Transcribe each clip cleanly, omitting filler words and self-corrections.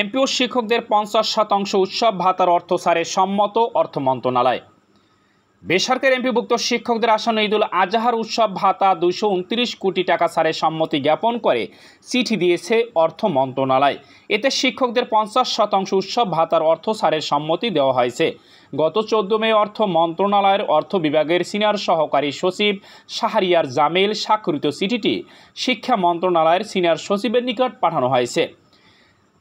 MP ও শিক্ষকদের 50% উৎসব ভাতার অর্থ ছাড়ে সম্মত অর্থ মন্ত্রণালয়। বেসরকারি এমপিভুক্ত শিক্ষকদের আসন্ন ঈদুল আজহার উৎসব ভাতা 229 কোটি টাকা ছাড়ে সম্মতি জ্ঞাপন করে চিঠি দিয়েছে অর্থ মন্ত্রণালয়। এতে শিক্ষকদের 50% উৎসব ভাতার অর্থ ছাড়ের সম্মতি দেওয়া হয়েছে। গত 14 মে অর্থ মন্ত্রণালয়ের অর্থ বিভাগের সিনিয়র সহকারী সচিব শাহরিয়ার জামিল স্বাক্ষরিত চিঠিটি শিক্ষা মন্ত্রণালয়ের সিনিয়র সচিবের নিকট পাঠানো হয়েছে।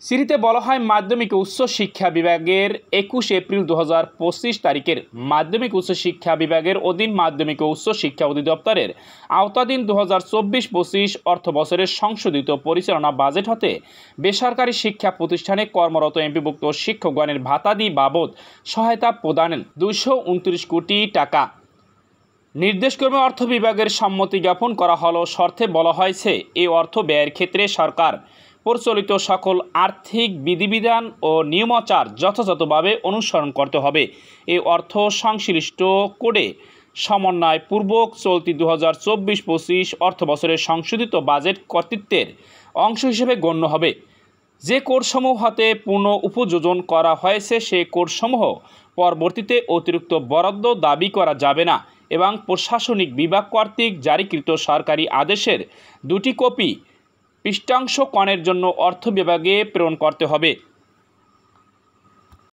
চিঠিতে বলা হয়, মাধ্যমিক ও উচ্চ শিক্ষা বিভাগের 21 এপ্রিল 2025 তারিখের মাধ্যমিক উচ্চ শিক্ষা বিভাগের অধীন মাধ্যমিক ও উচ্চ শিক্ষা অধিদপ্তরের আওতাধীন 2024-25 অর্থ বছরের সংশোধিত পরিচালনা বাজেট হতে বেসরকারি শিক্ষা প্রতিষ্ঠানে কর্মরত এমপিভুক্ত শিক্ষকগণের ভাতাদি বাবদ সহায়তা প্রদানের 229 কোটি টাকা নির্দেশক্রমে অর্থ বিভাগের সম্মতি জ্ঞাপন করা হলো। শর্তে বলা হয়েছে, এই অর্থ ব্যয়ের ক্ষেত্রে সরকার প্রচলিত সকল আর্থিক বিধিবিধান ও নিয়মাচার যথাযথভাবে অনুসরণ করতে হবে। এই অর্থ সংশ্লিষ্ট কোডে সমন্বয়পূর্বক চলতি 2024-25 অর্থ বছরের সংশোধিত বাজেট কর্তৃত্বের অংশ হিসেবে গণ্য হবে। যে কোডসমূহ হতে পুনঃ উপযোজন করা হয়েছে সে কোডসমূহ পরবর্তীতে অতিরিক্ত বরাদ্দ দাবি করা যাবে না এবং প্রশাসনিক বিভাগ কর্তৃক জারিকৃত সরকারি আদেশের 2টি কপি পৃষ্ঠাংশ কণের জন্য অর্থ বিভাগে প্রেরণ করতে হবে।